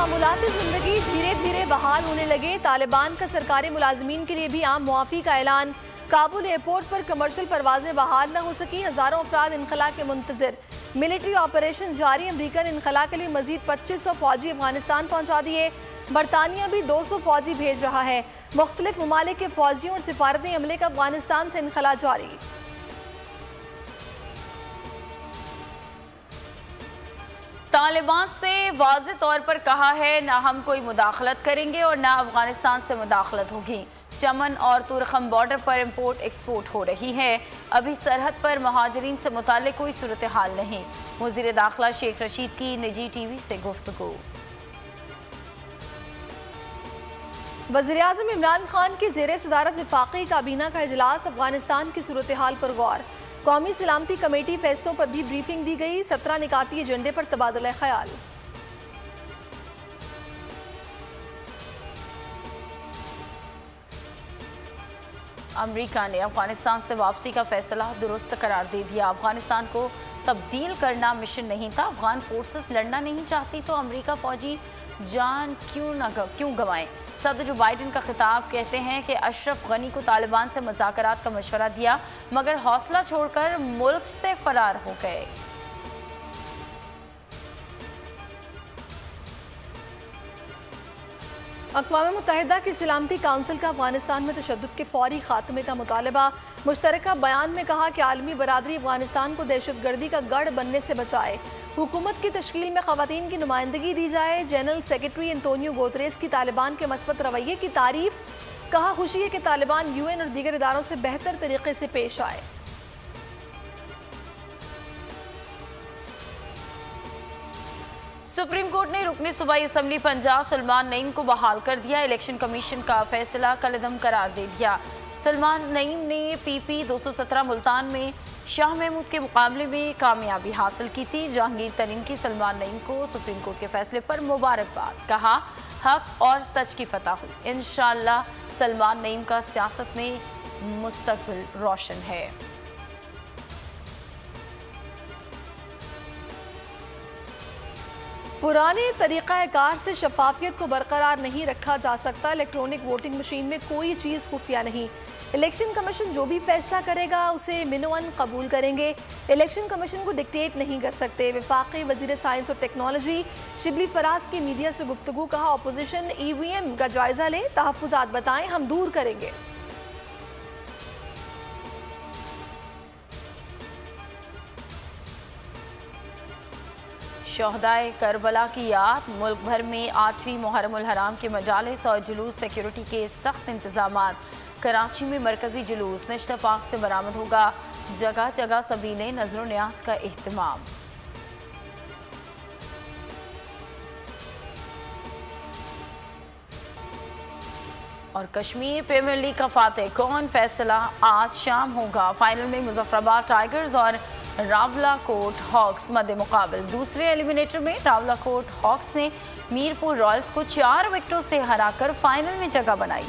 मामूलाती जिंदगी धीरे धीरे बहाल होने लगे। तालिबान का सरकारी मुलाजमीन के लिए भी आम मुआफी का ऐलान। काबुल एयरपोर्ट पर कमर्शियल परवाजें बहाल न हो सकी। हजारों अफराद इनखला के मुंतजर। मिलिट्री ऑपरेशन जारी। अमरीका ने इनखला के लिए मजीद 2500 फौजी अफगानिस्तान पहुंचा दिए। बरतानिया भी 200 फौजी भेज रहा है। मुख्तलिफ ममालिक के फौजियों और सिफारती अमले का अफगानिस्तान से इनखला जारी। तालिबान से वाज़ेह तौर पर कहा है ना हम कोई मुदाखलत करेंगे और ना अफगानिस्तान से मुदाखलत होगी। चमन और तुरखम बॉर्डर पर इंपोर्ट एक्सपोर्ट हो रही है। अभी सरहद पर महाजरीन से मुताल्लिक कोई सूरत हाल नहीं। वज़ीर दाखिला शेख रशीद की निजी टीवी से गुफ्तगू। वज़ीर आज़म इमरान खान की ज़ेरे सदारत वफाकी काबीना का इजलास। अफगानिस्तान की सूरत हाल पर गौर। कौमी सलामती कमेटी फैसलों पर भी ब्रीफिंग दी गई। 17 निकाती एजेंडे पर तबादला ख्याल। अमेरिका ने अफगानिस्तान से वापसी का फैसला दुरुस्त करार दे दिया। अफगानिस्तान को तब्दील करना मिशन नहीं था। अफगान फोर्सेस लड़ना नहीं चाहती तो अमेरिका फौजी जान क्यों गंवाएं। सदर जो बाइडेन का खिताब। कहते हैं कि अशरफ गनी को तालिबान से मुज़ाकरात का मशवरा दिया मगर हौसला छोड़कर मुल्क से फरार हो गए। अक़वाम मुत्तहिदा की सलामती काउंसिल का अफगानिस्तान में तशद्दुद के फौरी खात्मे का मुतालबा। मुश्तरका बयान में कहा कि आलमी बरादरी अफगानिस्तान को दहशतगर्दी का गढ़ बनने से बचाए। हुकूमत की तश्कील में ख़वातीन की नुमाइंदगी दी जाए। जनरल सेक्रेटरी एंटोनियो गुतेरेस की तालिबान के मस्बत रवैये की तारीफ। कहा खुशी है कि तालिबान UN और दीगर इदारों से बेहतर तरीके से पेश आए। सुप्रीम कोर्ट ने रुकनी सूबाई असम्बली पंजाब सलमान नईम को बहाल कर दिया। इलेक्शन कमीशन का फैसला कलअदम करार दे दिया। सलमान नईम ने PP 217 मुल्तान में शाह महमूद के मुकाबले में कामयाबी हासिल की थी। जहांगीर तरीन की सलमान नईम को सुप्रीम कोर्ट के फैसले पर मुबारकबाद। कहा हक और सच की फतह हुई। इंशाअल्लाह सलमान नईम का सियासत में मुस्तकबिल रोशन है। पुराने तरीक़ाकार से शफाफियत को बरकरार नहीं रखा जा सकता। इलेक्ट्रॉनिक वोटिंग मशीन में कोई चीज़ खुफिया नहीं। इलेक्शन कमीशन जो भी फैसला करेगा उसे मिनवन कबूल करेंगे। इलेक्शन कमीशन को डिक्टेट नहीं कर सकते। वफाकी वज़ीर साइंस और टेक्नोलॉजी शिबली फराज की मीडिया से गुफ्तगू। कहा अपोजिशन EVM का जायजा ले, तहफ़्फ़ुज़ात बताएं, हम दूर करेंगे। शहदाए करबला की याद। मुल्क भर में 8वीं मुहर्रमुल हराम के मजालिस और जुलूस सिक्योरिटी के सख्त इंतजाम। कराची में मरकजी जुलूस नश्ता पाक से बरामद होगा। जगह जगह सबीने नजर न्याज का एहतमाम। और कश्मीर प्रीमियर लीग का फातेह कौन, फैसला आज शाम होगा। फाइनल में मुजफ्फराबाद टाइगर्स और रावलाकोट हॉक्स मध्य मुकाबल। दूसरे एलिमिनेटर में रावलाकोट हॉक्स ने मीरपुर रॉयल्स को 4 विकेटों से हराकर फाइनल में जगह बनाई।